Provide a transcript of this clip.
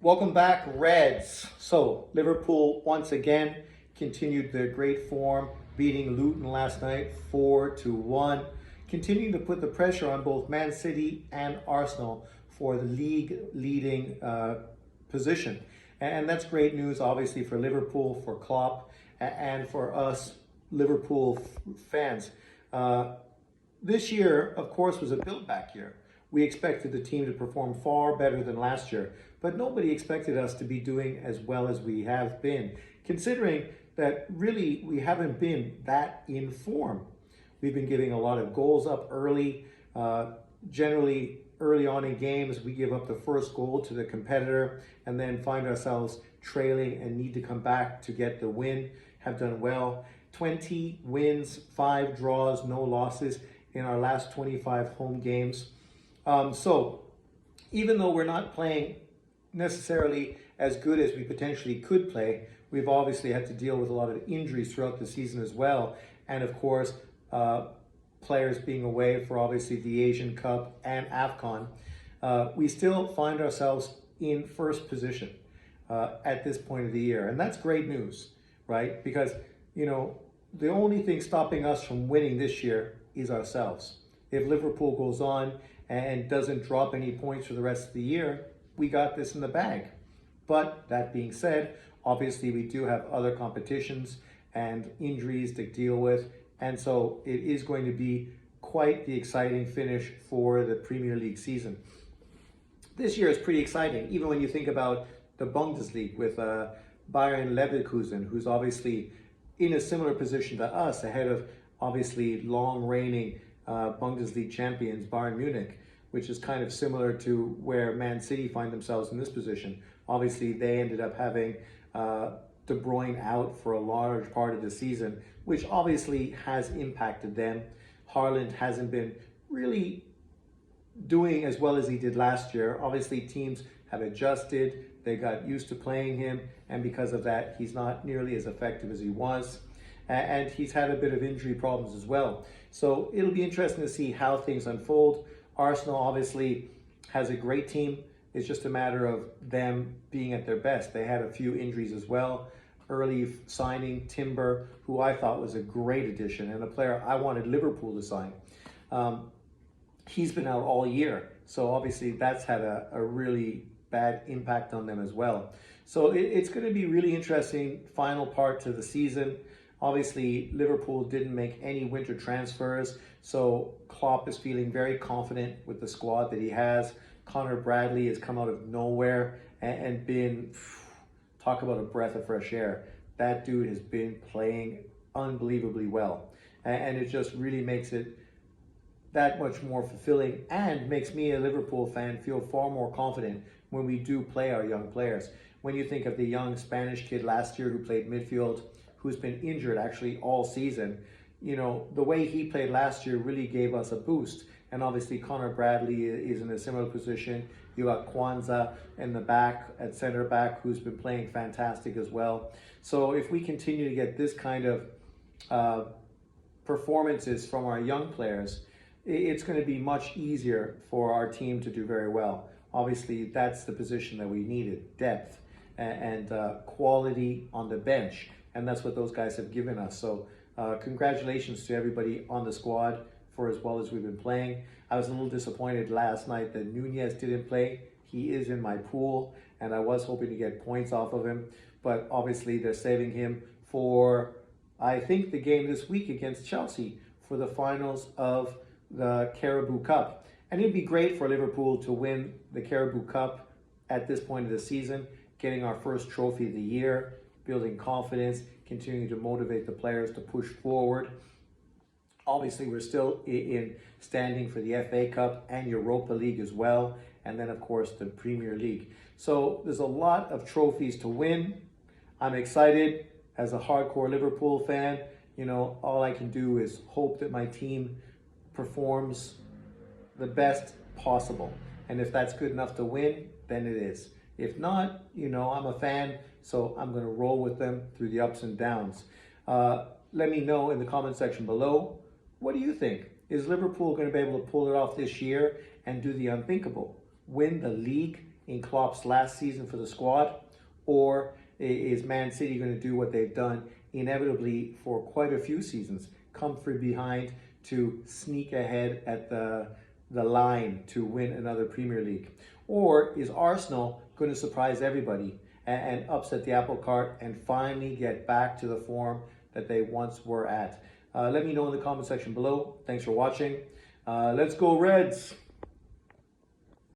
Welcome back, Reds. So, Liverpool once again continued their great form, beating Luton last night 4-1, continuing to put the pressure on both Man City and Arsenal for the league leading position. And that's great news, obviously, for Liverpool, for Klopp, and for us Liverpool fans. This year, of course, was a build-back year. We expected the team to perform far better than last year, but nobody expected us to be doing as well as we have been, considering that really we haven't been that in form. We've been giving a lot of goals up early. Generally, early on in games, we give up the first goal to the competitor and then find ourselves trailing and need to come back to get the win. Have done well. 20 wins, 5 draws, no losses in our last 25 home games. So even though we're not playing necessarily as good as we potentially could play, we've obviously had to deal with a lot of injuries throughout the season as well. And of course, players being away for obviously the Asian Cup and AFCON. We still find ourselves in first position at this point of the year. And that's great news, right? Because, the only thing stopping us from winning this year is ourselves. If Liverpool goes on and doesn't drop any points for the rest of the year, we got this in the bag. But that being said, obviously we do have other competitions and injuries to deal with. And so it is going to be quite the exciting finish for the Premier League season. This year is pretty exciting, even when you think about the Bundesliga with Bayern Leverkusen, who's obviously in a similar position to us, ahead of obviously long reigning Bundesliga champions Bayern Munich, which is kind of similar to where Man City find themselves in this position. Obviously, they ended up having De Bruyne out for a large part of the season, which obviously has impacted them. Haaland hasn't been really doing as well as he did last year. Obviously, teams have adjusted. They got used to playing him, and because of that, he's not nearly as effective as he was. And he's had a bit of injury problems as well. So it'll be interesting to see how things unfold. Arsenal obviously has a great team. It's just a matter of them being at their best. They had a few injuries as well. Early signing Timber, who I thought was a great addition and a player I wanted Liverpool to sign. He's been out all year. So obviously that's had a really bad impact on them as well. So it's going to be really interesting final part to the season. Obviously, Liverpool didn't make any winter transfers, so Klopp is feeling very confident with the squad that he has. Connor Bradley has come out of nowhere and been, talk about a breath of fresh air. That dude has been playing unbelievably well. And it just really makes it that much more fulfilling and makes me, a Liverpool fan, feel far more confident when we do play our young players. When you think of the young Spanish kid last year who played midfield, who's been injured actually all season, the way he played last year really gave us a boost. And obviously Connor Bradley is in a similar position. You got Kwanzaa in the back at center back, who's been playing fantastic as well. So if we continue to get this kind of performances from our young players, it's going to be much easier for our team to do very well. Obviously, that's the position that we needed, depth and quality on the bench. And that's what those guys have given us. So congratulations to everybody on the squad for as well as we've been playing. I was a little disappointed last night that Nunez didn't play. He is in my pool, and I was hoping to get points off of him. But obviously, they're saving him for, I think, the game this week against Chelsea for the finals of the Carabao Cup. And it'd be great for Liverpool to win the Carabao Cup at this point of the season, getting our first trophy of the year, building confidence, continuing to motivate the players to push forward. Obviously, we're still in standing for the FA Cup and Europa League as well, and then, of course, the Premier League. So there's a lot of trophies to win. I'm excited as a hardcore Liverpool fan. All I can do is hope that my team performs the best possible. And if that's good enough to win, then it is. If not, I'm a fan, so I'm going to roll with them through the ups and downs. Let me know in the comment section below, what do you think? Is Liverpool going to be able to pull it off this year and do the unthinkable? Win the league in Klopp's last season for the squad? Or is Man City going to do what they've done inevitably for quite a few seasons, come from behind to sneak ahead at the line to win another Premier League? Or is Arsenal going to surprise everybody and upset the apple cart and finally get back to the form that they once were at? Let me know in the comment section below. Thanks for watching. Let's go Reds!